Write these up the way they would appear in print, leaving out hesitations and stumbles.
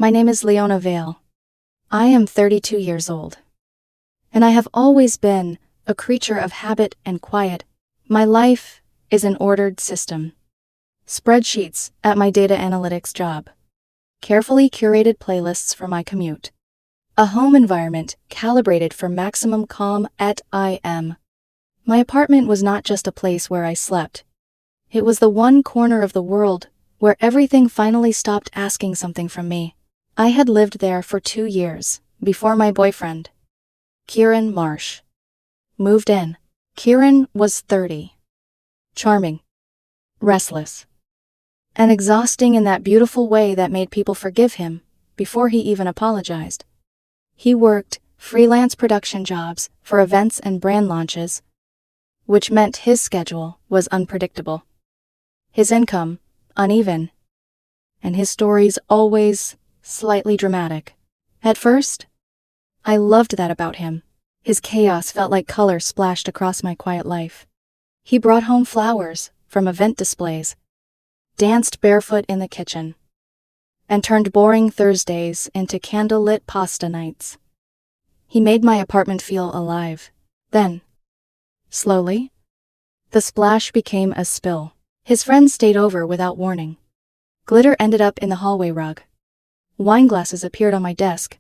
My name is Leona Vale. I am 32 years old. And I have always been a creature of habit and quiet. My life is an ordered system. Spreadsheets at my data analytics job. Carefully curated playlists for my commute. A home environment calibrated for maximum calm at I.m. My apartment was not just a place where I slept. It was the one corner of the world where everything finally stopped asking something from me. I had lived there for 2 years before my boyfriend, Kieran Marsh, moved in. Kieran was 30. Charming. Restless. And exhausting in that beautiful way that made people forgive him before he even apologized. He worked freelance production jobs for events and brand launches, which meant his schedule was unpredictable. His income, uneven. And his stories always slightly dramatic. At first, I loved that about him. His chaos felt like color splashed across my quiet life. He brought home flowers from event displays, danced barefoot in the kitchen, and turned boring Thursdays into candlelit pasta nights. He made my apartment feel alive. Then, slowly, the splash became a spill. His friends stayed over without warning. Glitter ended up in the hallway rug. Wine glasses appeared on my desk.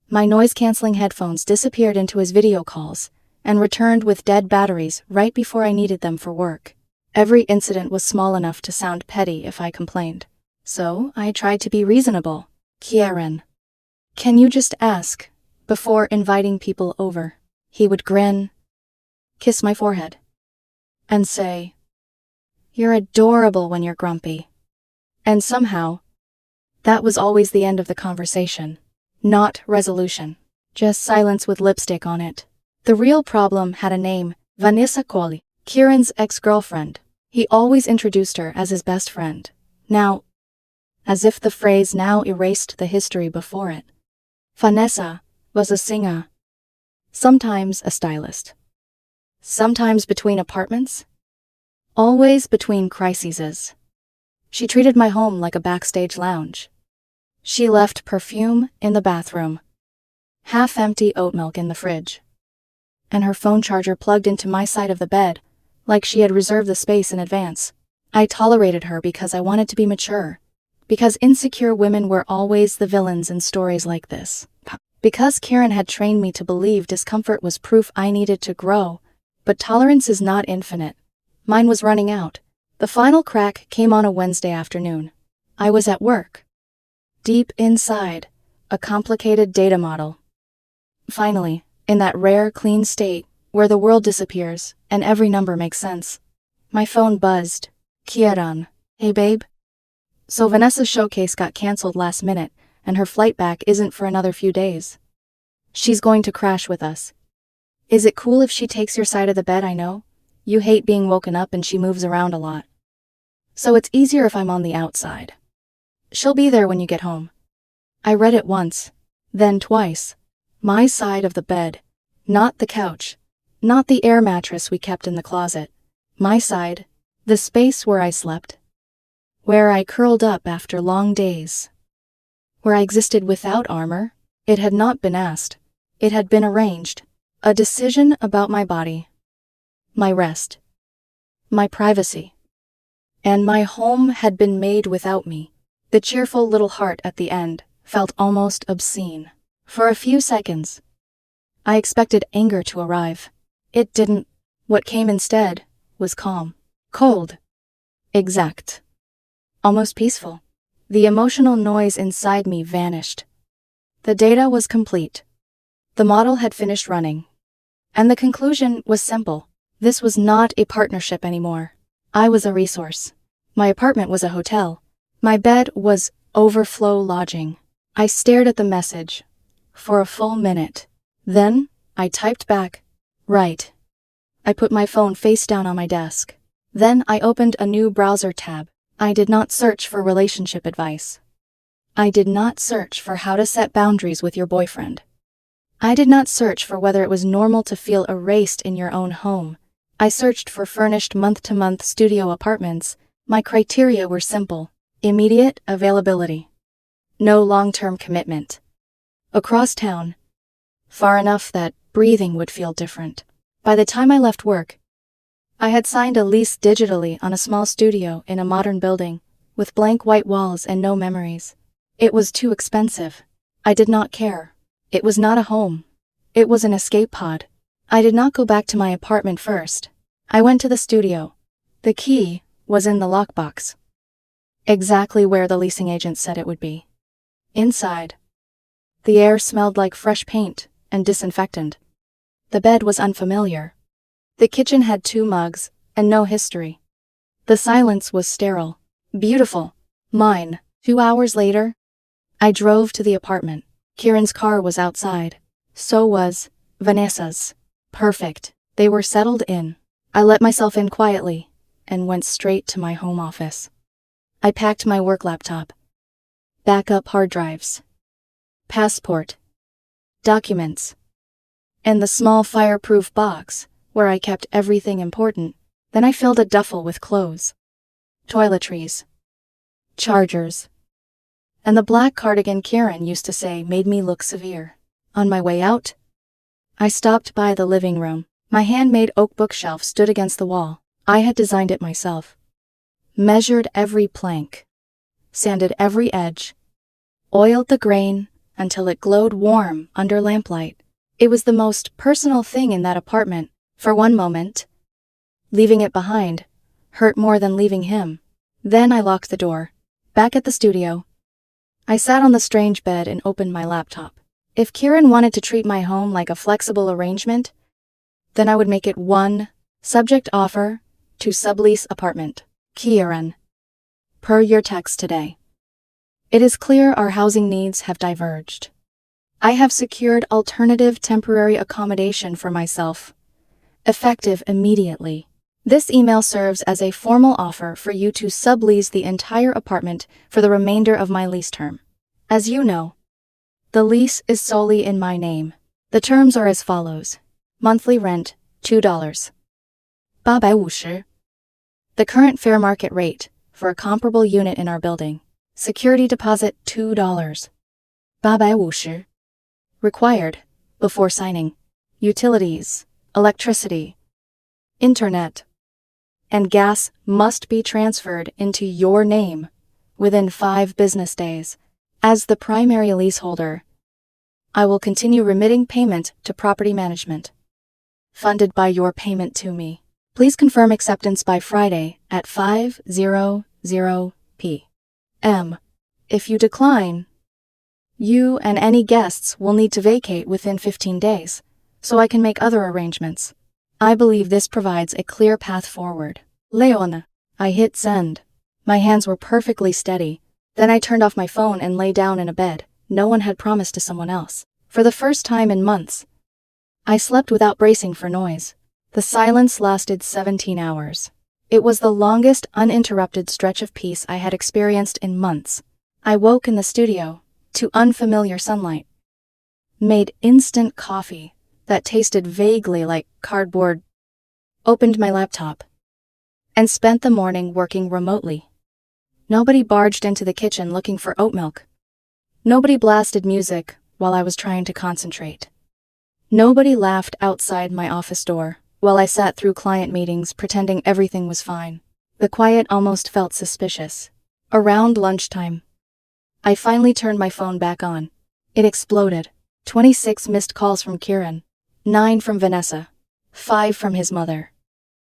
My noise-canceling headphones disappeared into his video calls and returned with dead batteries right before I needed them for work. Every incident was small enough to sound petty if I complained. So I tried to be reasonable. Kieran, can you just ask before inviting people over? He would grin, kiss my forehead, and say, "You're adorable when you're grumpy." And somehow, that was always the end of the conversation. Not resolution. Just silence with lipstick on it. The real problem had a name, Vanessa Colley, Kieran's ex-girlfriend. He always introduced her as his best friend. Now, as if the phrase now erased the history before it. Vanessa was a singer. Sometimes a stylist. Sometimes between apartments. Always between crises. She treated my home like a backstage lounge. She left perfume in the bathroom, half-empty oat milk in the fridge, and her phone charger plugged into my side of the bed, like she had reserved the space in advance. I tolerated her because I wanted to be mature, because insecure women were always the villains in stories like this. Because Kieran had trained me to believe discomfort was proof I needed to grow, but tolerance is not infinite. Mine was running out. The final crack came on a Wednesday afternoon. I was at work. Deep inside, a complicated data model. Finally, in that rare, clean state, where the world disappears, and every number makes sense. My phone buzzed. Kieran. Hey babe? So Vanessa's showcase got cancelled last minute, and her flight back isn't for another few days. She's going to crash with us. Is it cool if she takes your side of the bed? I know you hate being woken up and she moves around a lot. So it's easier if I'm on the outside. She'll be there when you get home. I read it once, then twice. My side of the bed. Not the couch. Not the air mattress we kept in the closet. My side. The space where I slept. Where I curled up after long days. Where I existed without armor. It had not been asked. It had been arranged. A decision about my body. My rest. My privacy. And my home had been made without me. The cheerful little heart at the end felt almost obscene. For a few seconds, I expected anger to arrive. It didn't. What came instead was calm. Cold. Exact. Almost peaceful. The emotional noise inside me vanished. The data was complete. The model had finished running. And the conclusion was simple. This was not a partnership anymore. I was a resource. My apartment was a hotel. My bed was overflow lodging. I stared at the message for a full minute. Then, I typed back, "Right." I put my phone face down on my desk. Then I opened a new browser tab. I did not search for relationship advice. I did not search for how to set boundaries with your boyfriend. I did not search for whether it was normal to feel erased in your own home. I searched for furnished month-to-month studio apartments. My criteria were simple. Immediate availability. No long-term commitment. Across town. Far enough that breathing would feel different. By the time I left work, I had signed a lease digitally on a small studio in a modern building, with blank white walls and no memories. It was too expensive. I did not care. It was not a home. It was an escape pod. I did not go back to my apartment first. I went to the studio. The key was in the lockbox. Exactly where the leasing agent said it would be. Inside. The air smelled like fresh paint and disinfectant. The bed was unfamiliar. The kitchen had 2 mugs and no history. The silence was sterile. Beautiful. Mine. 2 hours later, I drove to the apartment. Kieran's car was outside. So was Vanessa's. Perfect. They were settled in. I let myself in quietly and went straight to my home office. I packed my work laptop, backup hard drives, passport, documents, and the small fireproof box where I kept everything important. Then I filled a duffel with clothes, toiletries, chargers, and the black cardigan Kieran used to say made me look severe. On my way out, I stopped by the living room. My handmade oak bookshelf stood against the wall. I had designed it myself. Measured every plank, sanded every edge, oiled the grain until it glowed warm under lamplight. It was the most personal thing in that apartment. For one moment, leaving it behind hurt more than leaving him. Then I locked the door. Back at the studio, I sat on the strange bed and opened my laptop. If Kieran wanted to treat my home like a flexible arrangement, then I would make it one. Subject offer to sublease apartment. Kieran. Per your text today. It is clear our housing needs have diverged. I have secured alternative temporary accommodation for myself. Effective immediately. This email serves as a formal offer for you to sublease the entire apartment for the remainder of my lease term. As you know, the lease is solely in my name. The terms are as follows. Monthly rent, $2. 850. The current fair market rate for a comparable unit in our building. Security deposit, $2. 850. Required, before signing. Utilities, electricity, internet, and gas must be transferred into your name within 5 business days. As the primary leaseholder, I will continue remitting payment to property management, funded by your payment to me. Please confirm acceptance by Friday at 5:00 p.m. If you decline, you and any guests will need to vacate within 15 days, so I can make other arrangements. I believe this provides a clear path forward. Leona. I hit send. My hands were perfectly steady. Then I turned off my phone and lay down in a bed no one had promised to someone else. For the first time in months, I slept without bracing for noise. The silence lasted 17 hours. It was the longest uninterrupted stretch of peace I had experienced in months. I woke in the studio to unfamiliar sunlight, made instant coffee that tasted vaguely like cardboard, opened my laptop, and spent the morning working remotely. Nobody barged into the kitchen looking for oat milk. Nobody blasted music while I was trying to concentrate. Nobody laughed outside my office door while I sat through client meetings pretending everything was fine. The quiet almost felt suspicious. Around lunchtime, I finally turned my phone back on. It exploded. 26 missed calls from Kieran, 9 from Vanessa, 5 from his mother,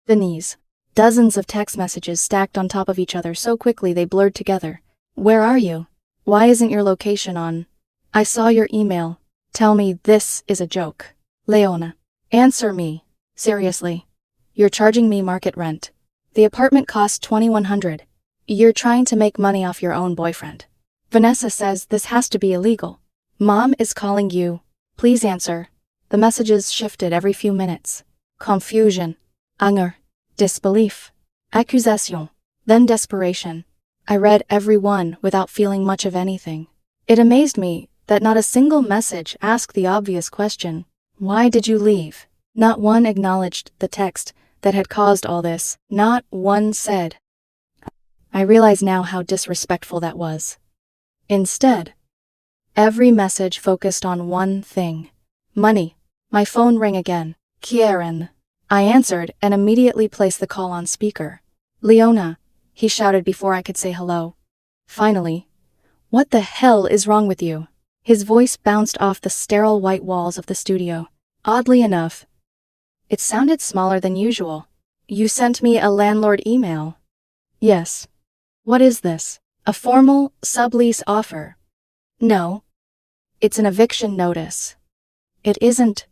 Denise. Dozens of text messages stacked on top of each other so quickly they blurred together. Where are you? Why isn't your location on? I saw your email. Tell me this is a joke. Leona. Answer me. Seriously. You're charging me market rent. The apartment costs $2,100. You're trying to make money off your own boyfriend. Vanessa says this has to be illegal. Mom is calling you. Please answer. The messages shifted every few minutes. Confusion. Anger. Disbelief. Accusation. Then desperation. I read every one without feeling much of anything. It amazed me that not a single message asked the obvious question. Why did you leave? Not one acknowledged the text that had caused all this. Not one said. I realize now how disrespectful that was. Instead, Every message focused on one thing. Money. My phone rang again. Kieran. I answered and immediately placed the call on speaker. Leona, he shouted before I could say hello. Finally. What the hell is wrong with you? His voice bounced off the sterile white walls of the studio. Oddly enough, it sounded smaller than usual. You sent me a landlord email. Yes. What is this? A formal sublease offer? No. It's an eviction notice. It isn't.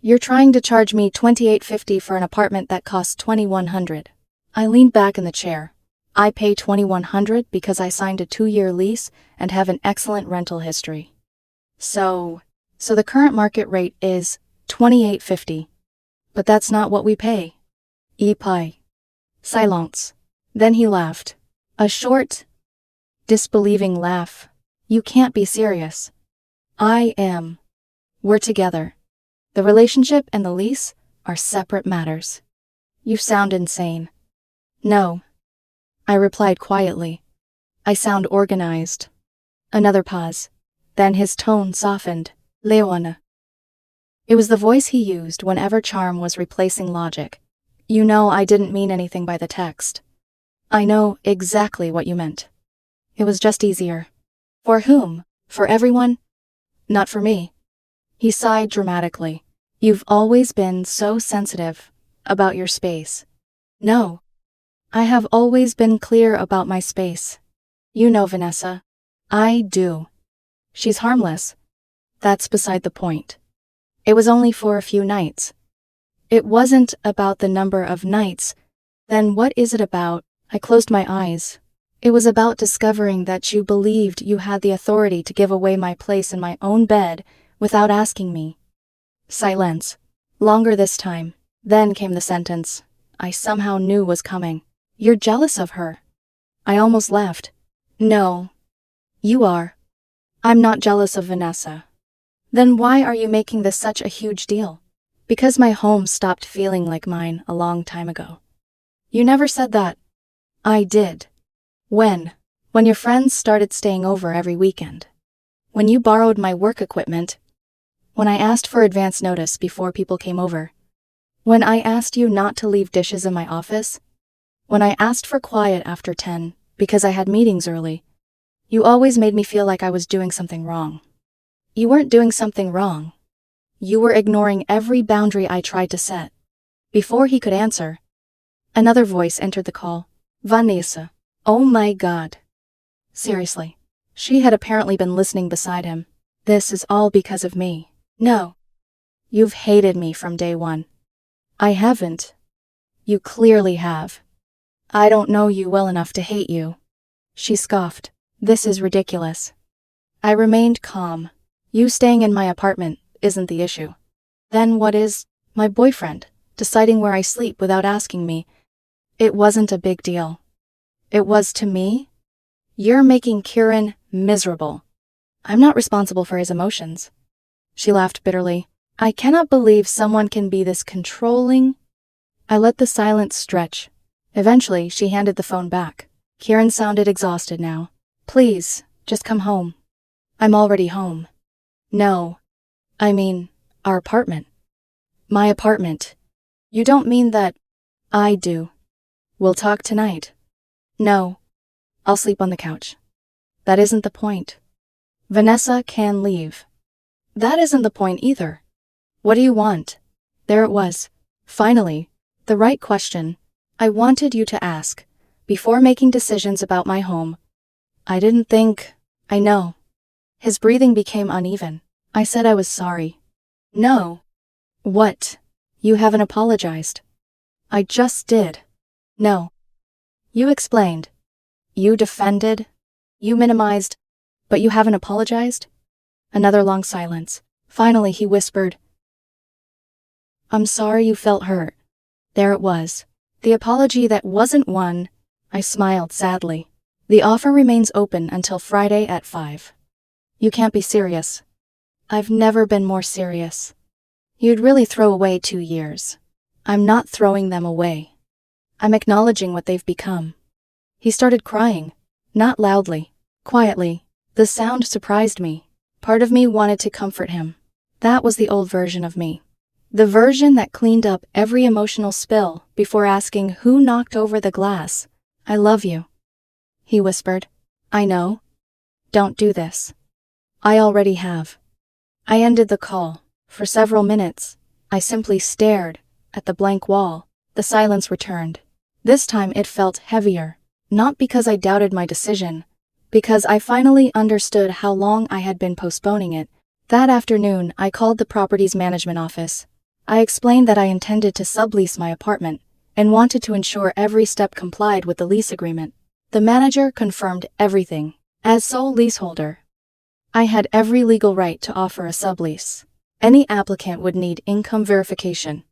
You're trying to charge me $2,850 for an apartment that costs $2,100. I leaned back in the chair. I pay $2,100 because I signed a 2-year lease and have an excellent rental history. So the current market rate is $2,850. But that's not what we pay. Pie. Silence. Then he laughed. A short, disbelieving laugh. You can't be serious. I am. We're together. The relationship and the lease are separate matters. You sound insane. No. I replied quietly. I sound organized. Another pause. Then his tone softened. Leona. It was the voice he used whenever charm was replacing logic. You know I didn't mean anything by the text. I know exactly what you meant. It was just easier. For whom? For everyone? Not for me. He sighed dramatically. You've always been so sensitive about your space. No. I have always been clear about my space. You know, Vanessa. I do. She's harmless. That's beside the point. It was only for a few nights. It wasn't about the number of nights. Then what is it about? I closed my eyes. It was about discovering that you believed you had the authority to give away my place in my own bed without asking me. Silence. Longer this time. Then came the sentence I somehow knew was coming. You're jealous of her. I almost laughed. No. You are. I'm not jealous of Vanessa. Then why are you making this such a huge deal? Because my home stopped feeling like mine a long time ago. You never said that. I did. When? When your friends started staying over every weekend. When you borrowed my work equipment. When I asked for advance notice before people came over. When I asked you not to leave dishes in my office. When I asked for quiet after 10 because I had meetings early. You always made me feel like I was doing something wrong. You weren't doing something wrong. You were ignoring every boundary I tried to set. Before he could answer, another voice entered the call. Vanessa. Oh my God. Seriously. She had apparently been listening beside him. This is all because of me. No. You've hated me from day one. I haven't. You clearly have. I don't know you well enough to hate you. She scoffed. This is ridiculous. I remained calm. You staying in my apartment isn't the issue. Then what is? My boyfriend deciding where I sleep without asking me. It wasn't a big deal. It was to me. You're making Kieran miserable. I'm not responsible for his emotions. She laughed bitterly. I cannot believe someone can be this controlling. I let the silence stretch. Eventually, she handed the phone back. Kieran sounded exhausted now. Please, just come home. I'm already home. No. I mean, our apartment. My apartment. You don't mean that? I do. We'll talk tonight. No. I'll sleep on the couch. That isn't the point. Vanessa can leave. That isn't the point either. What do you want? There it was. Finally, the right question I wanted you to ask before making decisions about my home. I didn't think. I know. His breathing became uneven. I said I was sorry. No. What? You haven't apologized. I just did. No. You explained. You defended. You minimized. But you haven't apologized? Another long silence. Finally he whispered. I'm sorry you felt hurt. There it was. The apology that wasn't one. I smiled sadly. The offer remains open until Friday at 5. You can't be serious. I've never been more serious. You'd really throw away 2 years. I'm not throwing them away. I'm acknowledging what they've become. He started crying. Not loudly. Quietly. The sound surprised me. Part of me wanted to comfort him. That was the old version of me. The version that cleaned up every emotional spill before asking who knocked over the glass. "I love you," he whispered. "I know. Don't do this." "I already have." I ended the call. For several minutes, I simply stared at the blank wall. The silence returned. This time it felt heavier, not because I doubted my decision, because I finally understood how long I had been postponing it. That afternoon, I called the property's management office. I explained that I intended to sublease my apartment and wanted to ensure every step complied with the lease agreement. The manager confirmed everything. As sole leaseholder, I had every legal right to offer a sublease. Any applicant would need income verification,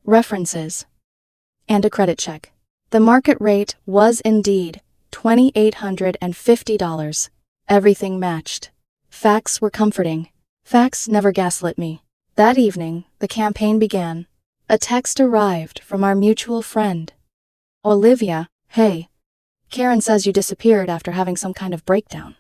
references, and a credit check. The market rate was indeed $2,850. Everything matched. Facts were comforting. Facts never gaslit me. That evening, the campaign began. A text arrived from our mutual friend, Olivia. "Hey, Karen says you disappeared after having some kind of breakdown.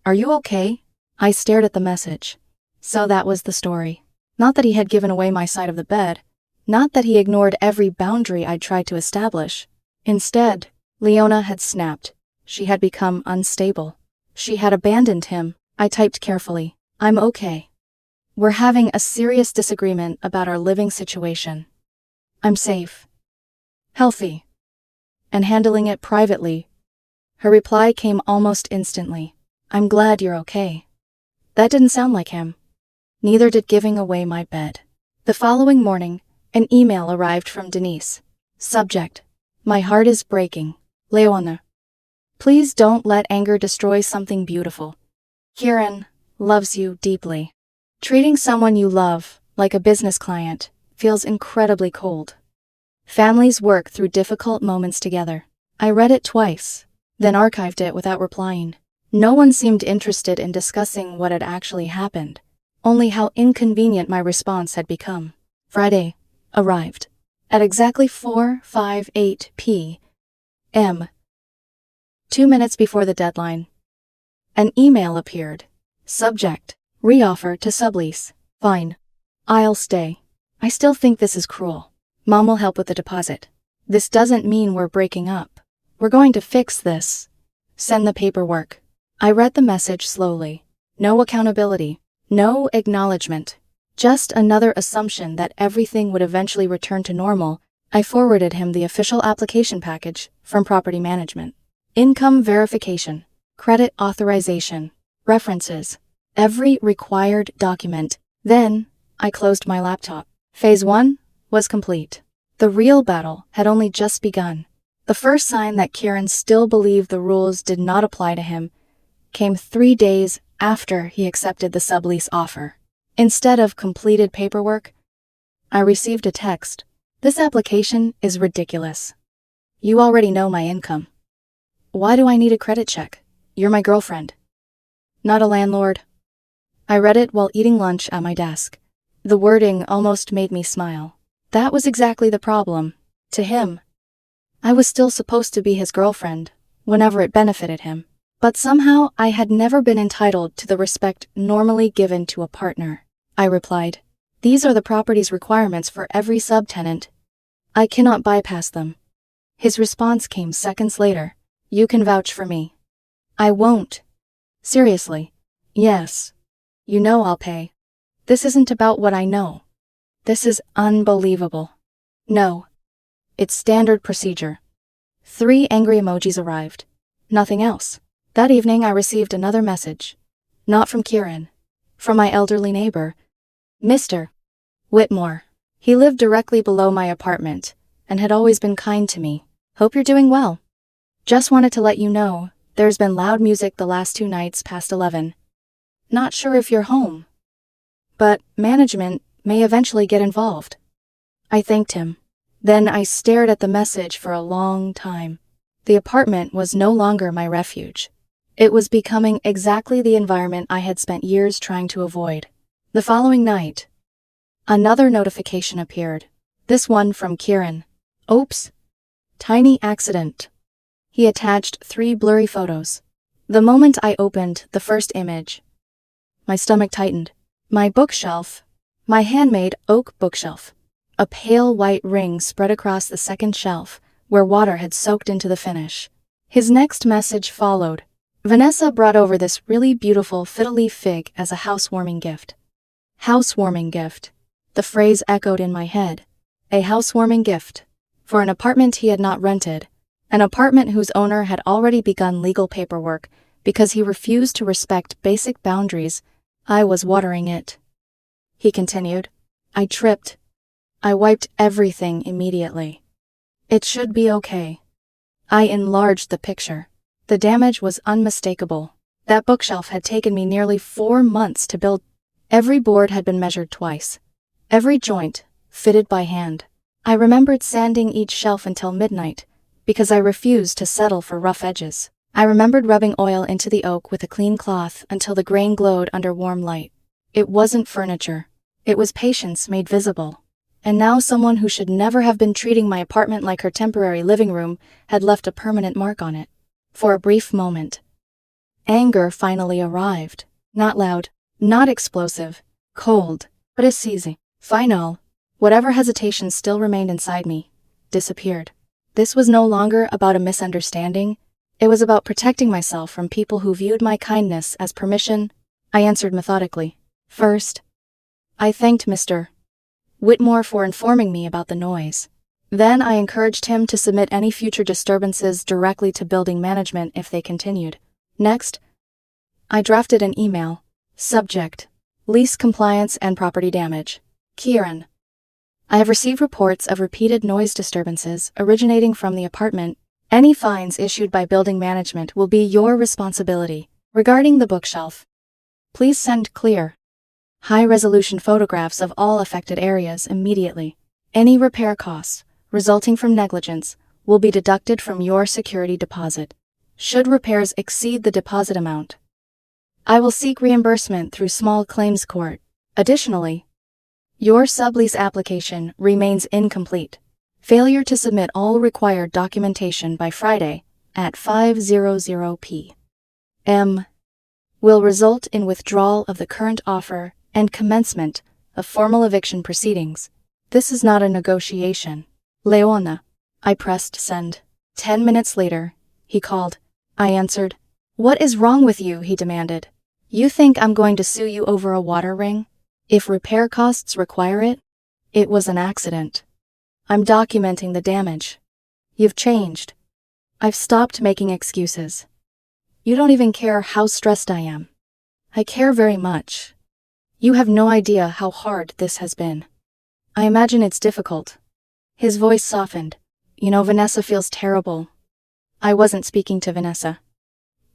Are you okay?" I stared at the message. So that was the story. Not that he had given away my side of the bed. Not that he ignored every boundary I'd tried to establish. Instead, Leona had snapped. She had become unstable. She had abandoned him. I typed carefully. "I'm okay. We're having a serious disagreement about our living situation. I'm safe, healthy, and handling it privately." Her reply came almost instantly. "I'm glad you're okay." That didn't sound like him. Neither did giving away my bed. The following morning, an email arrived from Denise. Subject: "My heart is breaking. Leona. Please don't let anger destroy something beautiful. Kieran loves you deeply. Treating someone you love, like a business client, feels incredibly cold. Families work through difficult moments together." I read it twice, then archived it without replying. No one seemed interested in discussing what had actually happened, only how inconvenient my response had become. Friday arrived. At exactly 4:58 p.m., 2 minutes before the deadline, an email appeared. Subject: "Reoffer to sublease. Fine. I'll stay. I still think this is cruel. Mom will help with the deposit. This doesn't mean we're breaking up. We're going to fix this. Send the paperwork." I read the message slowly. No accountability. No acknowledgement. Just another assumption that everything would eventually return to normal. I forwarded him the official application package from property management. Income verification. Credit authorization. References. Every required document. Then, I closed my laptop. Phase 1 was complete. The real battle had only just begun. The first sign that Kieran still believed the rules did not apply to him came 3 days after he accepted the sublease offer. Instead of completed paperwork, I received a text. "This application is ridiculous. You already know my income. Why do I need a credit check? You're my girlfriend, not a landlord." I read it while eating lunch at my desk. The wording almost made me smile. That was exactly the problem. To him, I was still supposed to be his girlfriend, whenever it benefited him. But somehow I had never been entitled to the respect normally given to a partner. I replied, "These are the property's requirements for every subtenant. I cannot bypass them." His response came seconds later. "You can vouch for me." "I won't." "Seriously?" "Yes. You know I'll pay." This isn't about what I know. This is unbelievable. "No. It's standard procedure." 3 angry emojis arrived. Nothing else. That evening I received another message. Not from Kieran. From my elderly neighbor, Mr. Whitmore. He lived directly below my apartment and had always been kind to me. "Hope you're doing well. Just wanted to let you know, there's been loud music the last 2 nights past 11. Not sure if you're home, but management may eventually get involved." I thanked him. Then I stared at the message for a long time. The apartment was no longer my refuge. It was becoming exactly the environment I had spent years trying to avoid. The following night, another notification appeared. This one from Kieran. "Oops. Tiny accident." He attached 3 blurry photos. The moment I opened the first image, My stomach tightened. My bookshelf. My handmade oak bookshelf. A pale white ring spread across the second shelf, where water had soaked into the finish. His next message followed. Vanessa brought over this really beautiful fiddle-leaf fig as a housewarming gift. Housewarming gift. The phrase echoed in my head. A housewarming gift. For an apartment he had not rented. An apartment whose owner had already begun legal paperwork because he refused to respect basic boundaries. I was watering it. He continued. I tripped. I wiped everything immediately. It should be okay. I enlarged the picture. The damage was unmistakable. That bookshelf had taken me nearly 4 months to build. Every board had been measured twice. Every joint, fitted by hand. I remembered sanding each shelf until midnight, because I refused to settle for rough edges. I remembered rubbing oil into the oak with a clean cloth until the grain glowed under warm light. It wasn't furniture. It was patience made visible. And now someone who should never have been treating my apartment like her temporary living room had left a permanent mark on it. For a brief moment, anger finally arrived. Not loud, not explosive, cold, but as easy. Final. Whatever hesitation still remained inside me disappeared. This was no longer about a misunderstanding. It was about protecting myself from people who viewed my kindness as permission. I answered methodically. First, I thanked Mr. Whitmore for informing me about the noise. Then I encouraged him to submit any future disturbances directly to building management if they continued. Next, I drafted an email. Subject: lease compliance and property damage. Kieran. I have received reports of repeated noise disturbances originating from the apartment. Any fines issued by building management will be your responsibility. Regarding the bookshelf, please send clear, high-resolution photographs of all affected areas immediately. Any repair costs resulting from negligence will be deducted from your security deposit. Should repairs exceed the deposit amount, I will seek reimbursement through small claims court. Additionally, your sublease application remains incomplete. Failure to submit all required documentation by Friday at 5:00 p.m. will result in withdrawal of the current offer and commencement of formal eviction proceedings. This is not a negotiation. Leona. I pressed send. 10 minutes later, he called. I answered. What is wrong with you? He demanded. You think I'm going to sue you over a water ring? If repair costs require it? It was an accident. I'm documenting the damage. You've changed. I've stopped making excuses. You don't even care how stressed I am. I care very much. You have no idea how hard this has been. I imagine it's difficult. His voice softened. You know, Vanessa feels terrible. I wasn't speaking to Vanessa.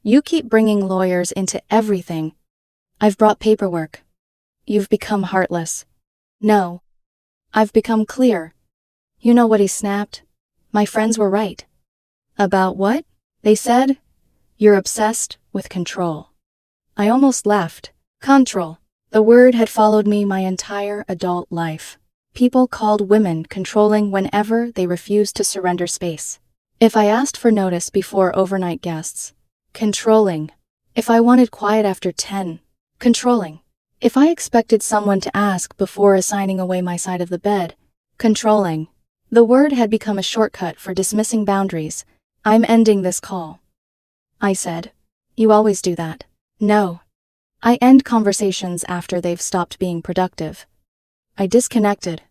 You keep bringing lawyers into everything. I've brought paperwork. You've become heartless. No. I've become clear. You know what he snapped? My friends were right. About what? They said, you're obsessed with control. I almost laughed. Control. The word had followed me my entire adult life. People called women controlling whenever they refused to surrender space. If I asked for notice before overnight guests. Controlling. If I wanted quiet after 10. Controlling. If I expected someone to ask before assigning away my side of the bed. Controlling. The word had become a shortcut for dismissing boundaries. I'm ending this call. I said. You always do that. No. I end conversations after they've stopped being productive. I disconnected.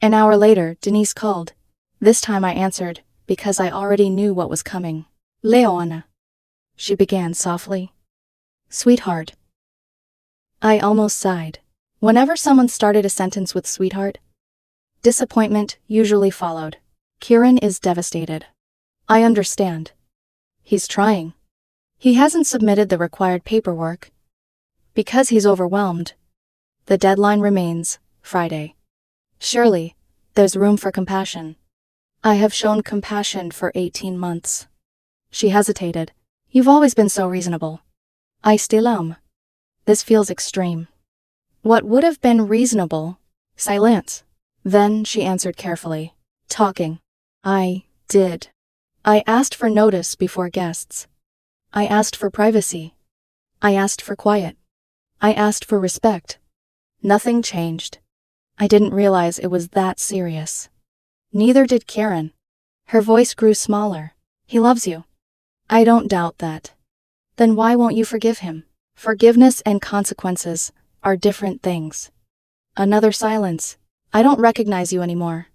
An hour later, Denise called. This time I answered, because I already knew what was coming. Leona. She began softly. Sweetheart. I almost sighed. Whenever someone started a sentence with sweetheart, disappointment usually followed. Kieran is devastated. I understand. He's trying. He hasn't submitted the required paperwork. Because he's overwhelmed. The deadline remains Friday. Surely, there's room for compassion. I have shown compassion for 18 months. She hesitated. You've always been so reasonable. I still am. This feels extreme. What would have been reasonable? Silence. Then she answered carefully. Talking. I did. I asked for notice before guests. I asked for privacy. I asked for quiet. I asked for respect. Nothing changed. I didn't realize it was that serious. Neither did Karen. Her voice grew smaller. He loves you. I don't doubt that. Then why won't you forgive him? Forgiveness and consequences are different things. Another silence. I don't recognize you anymore.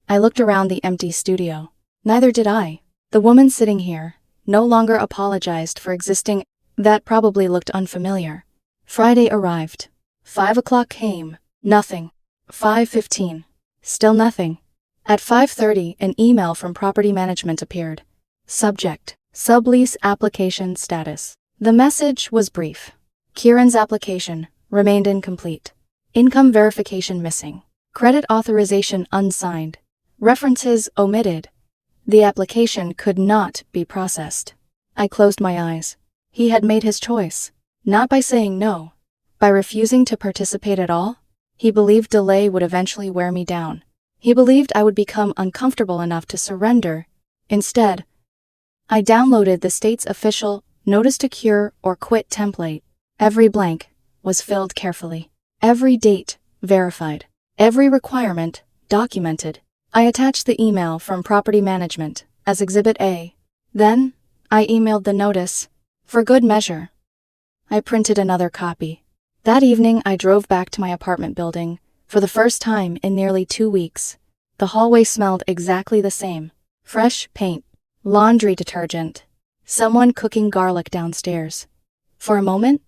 I looked around the empty studio. Neither did I. The woman sitting here no longer apologized for existing. That probably looked unfamiliar. Friday arrived. 5 o'clock came. Nothing. 5:15. Still nothing. At 5:30, an email from property management appeared. Subject: Sublease application status. The message was brief. Kieran's application remained incomplete. Income verification missing. Credit authorization unsigned. References omitted. The application could not be processed. I closed my eyes. He had made his choice. Not by saying no. By refusing to participate at all. He believed delay would eventually wear me down. He believed I would become uncomfortable enough to surrender. Instead, I downloaded the state's official notice to cure or quit template. Every blank was filled carefully. Every date verified. Every requirement documented. I attached the email from property management as Exhibit A. Then, I emailed the notice for good measure. I printed another copy. That evening, I drove back to my apartment building for the first time in nearly 2 weeks. The hallway smelled exactly the same. Fresh paint, laundry detergent, someone cooking garlic downstairs. For a moment,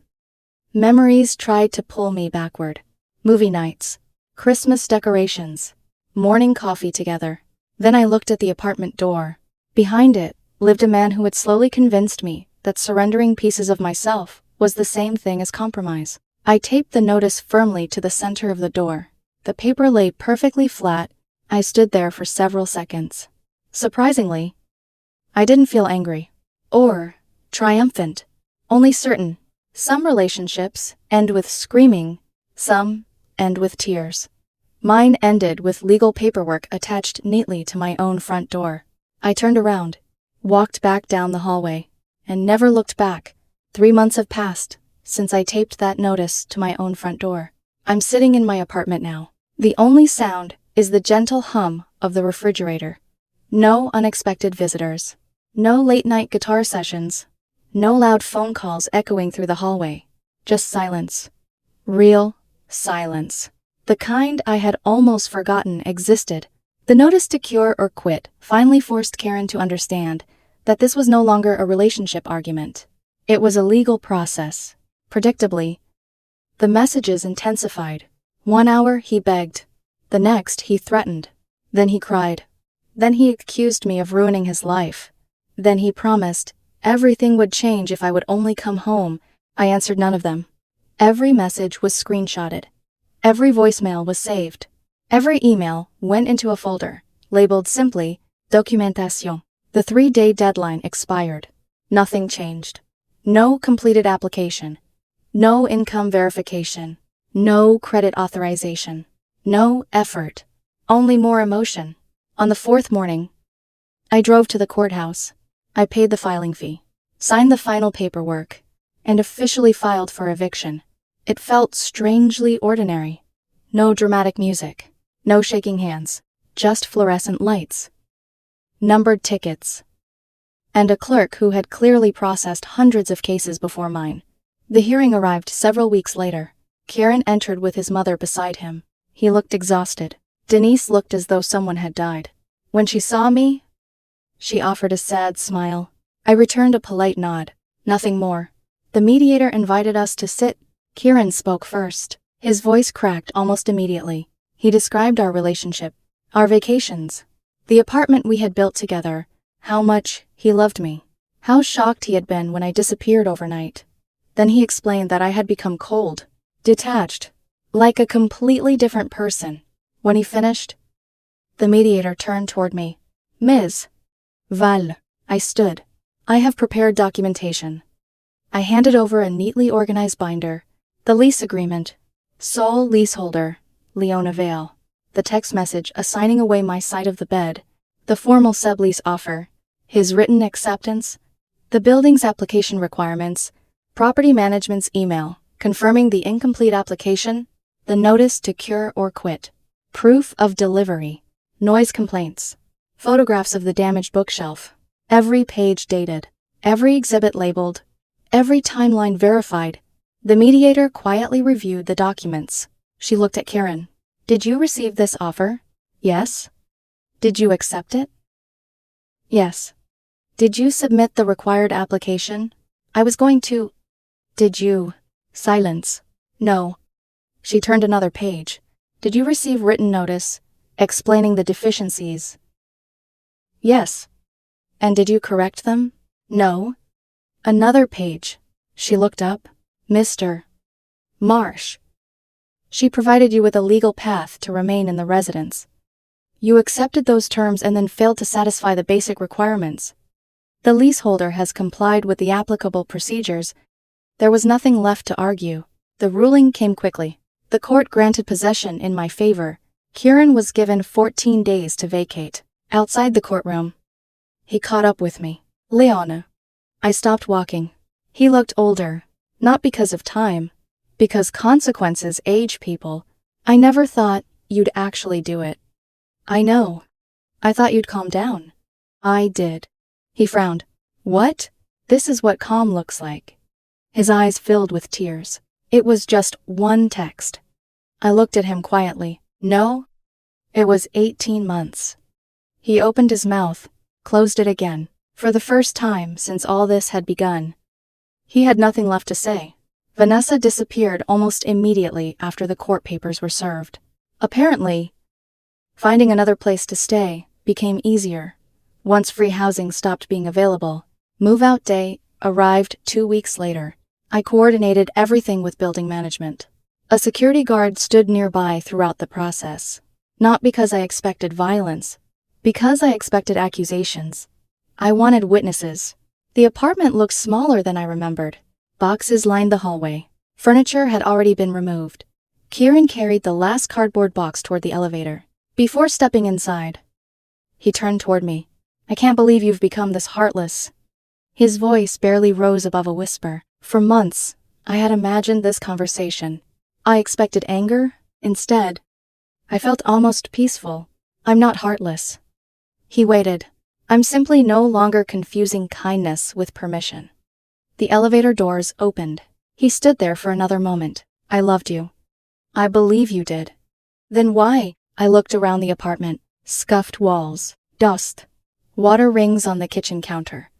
memories tried to pull me backward. Movie nights, Christmas decorations, morning coffee together. Then I looked at the apartment door. Behind it lived a man who had slowly convinced me that surrendering pieces of myself was the same thing as compromise. I taped the notice firmly to the center of the door. The paper lay perfectly flat. I stood there for several seconds. Surprisingly, I didn't feel angry or triumphant, only certain. Some relationships end with screaming, some end with tears. Mine ended with legal paperwork attached neatly to my own front door. I turned around, walked back down the hallway, and never looked back. 3 months have passed since I taped that notice to my own front door. I'm sitting in my apartment now. The only sound is the gentle hum of the refrigerator. No unexpected visitors. No late-night guitar sessions. No loud phone calls echoing through the hallway. Just silence. Real silence. The kind I had almost forgotten existed. The notice to cure or quit finally forced Karen to understand that this was no longer a relationship argument. It was a legal process. Predictably, the messages intensified. 1 hour he begged. The next he threatened. Then he cried. Then he accused me of ruining his life. Then he promised everything would change if I would only come home. I answered none of them. Every message was screenshotted. Every voicemail was saved. Every email went into a folder, labeled simply, Documentation. The 3-day deadline expired. Nothing changed. No completed application. No income verification. No credit authorization. No effort. Only more emotion. On the 4th morning, I drove to the courthouse. I paid the filing fee, signed the final paperwork, and officially filed for eviction. It felt strangely ordinary. No dramatic music. No shaking hands. Just fluorescent lights. Numbered tickets. And a clerk who had clearly processed hundreds of cases before mine. The hearing arrived several weeks later. Kieran entered with his mother beside him. He looked exhausted. Denise looked as though someone had died. When she saw me, she offered a sad smile. I returned a polite nod. Nothing more. The mediator invited us to sit. Kieran spoke first. His voice cracked almost immediately. He described our relationship, our vacations, the apartment we had built together, how much he loved me, how shocked he had been when I disappeared overnight. Then he explained that I had become cold, detached, like a completely different person. When he finished, the mediator turned toward me. Ms. Val. I stood. I have prepared documentation. I handed over a neatly organized binder, the lease agreement, sole leaseholder, Leona Vale, the text message assigning away my side of the bed, the formal sublease offer, his written acceptance, the building's application requirements, property management's email, confirming the incomplete application, the notice to cure or quit, proof of delivery, noise complaints, photographs of the damaged bookshelf, every page dated, every exhibit labeled, every timeline verified. The mediator quietly reviewed the documents. She looked at Kieran. Did you receive this offer? Yes. Did you accept it? Yes. Did you submit the required application? I was going to. Did you? Silence. No. She turned another page. Did you receive written notice, explaining the deficiencies? Yes. And did you correct them? No. Another page. She looked up. Mr. Marsh. She provided you with a legal path to remain in the residence. You accepted those terms and then failed to satisfy the basic requirements. The leaseholder has complied with the applicable procedures. There was nothing left to argue. The ruling came quickly. The court granted possession in my favor. Kieran was given 14 days to vacate. Outside the courtroom, he caught up with me. Leona. I stopped walking. He looked older, not because of time, because consequences age people. I never thought you'd actually do it. I know. I thought you'd calm down. I did. He frowned. What? This is what calm looks like. His eyes filled with tears. It was just one text. I looked at him quietly. No. It was 18 months. He opened his mouth, closed it again. For the first time since all this had begun, he had nothing left to say. Vanessa disappeared almost immediately after the court papers were served. Apparently, finding another place to stay became easier once free housing stopped being available. Move-out day arrived 2 weeks later. I coordinated everything with building management. A security guard stood nearby throughout the process. Not because I expected violence, because I expected accusations. I wanted witnesses. The apartment looked smaller than I remembered. Boxes lined the hallway. Furniture had already been removed. Kieran carried the last cardboard box toward the elevator. Before stepping inside, he turned toward me. I can't believe you've become this heartless. His voice barely rose above a whisper. For months, I had imagined this conversation. I expected anger. Instead, I felt almost peaceful. I'm not heartless. He waited. I'm simply no longer confusing kindness with permission. The elevator doors opened. He stood there for another moment. I loved you. I believe you did. Then why? I looked around the apartment. Scuffed walls, dust, water rings on the kitchen counter.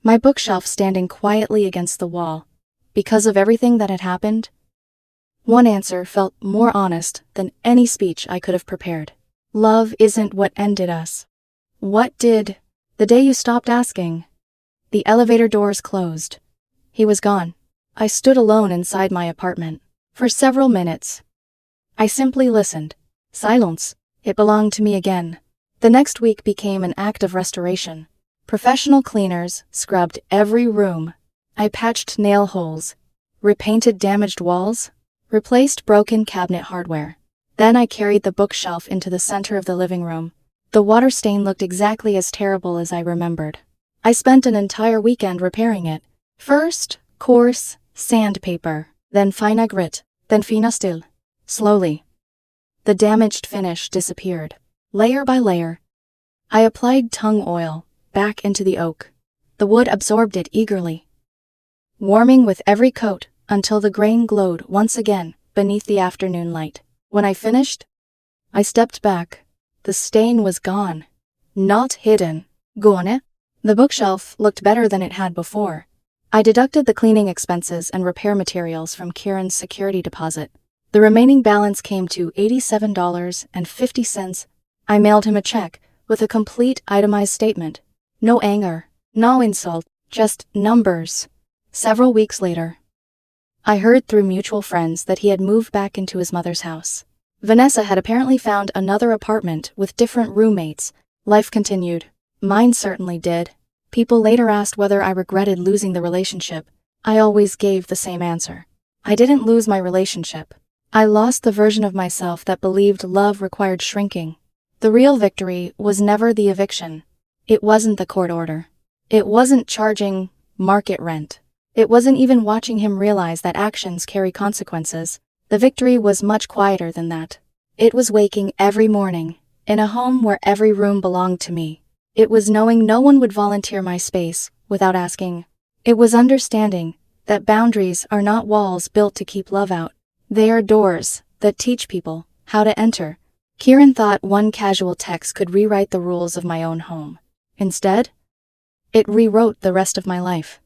My bookshelf standing quietly against the wall. Because of everything that had happened? One answer felt more honest than any speech I could have prepared. Love isn't what ended us. What did? The day you stopped asking. The elevator doors closed. He was gone. I stood alone inside my apartment. For several minutes, I simply listened. Silence. It belonged to me again. The next week became an act of restoration. Professional cleaners scrubbed every room. I patched nail holes, repainted damaged walls, replaced broken cabinet hardware. Then I carried the bookshelf into the center of the living room. The water stain looked exactly as terrible as I remembered. I spent an entire weekend repairing it. First, coarse sandpaper, then fine grit, then fina steel. Slowly, the damaged finish disappeared. Layer by layer, I applied tung oil back into the oak. The wood absorbed it eagerly, warming with every coat until the grain glowed once again beneath the afternoon light. When I finished, I stepped back. The stain was gone. Not hidden. Gone. The bookshelf looked better than it had before. I deducted the cleaning expenses and repair materials from Kieran's security deposit. The remaining balance came to $87.50. I mailed him a check with a complete itemized statement. No anger, no insult, just numbers. Several weeks later, I heard through mutual friends that he had moved back into his mother's house. Vanessa had apparently found another apartment with different roommates. Life continued. Mine certainly did. People later asked whether I regretted losing the relationship. I always gave the same answer. I didn't lose my relationship. I lost the version of myself that believed love required shrinking. The real victory was never the eviction. It wasn't the court order. It wasn't charging market rent. It wasn't even watching him realize that actions carry consequences. The victory was much quieter than that. It was waking every morning, in a home where every room belonged to me. It was knowing no one would volunteer my space without asking. It was understanding that boundaries are not walls built to keep love out. They are doors that teach people how to enter. Kieran thought one casual text could rewrite the rules of my own home. Instead, it rewrote the rest of my life.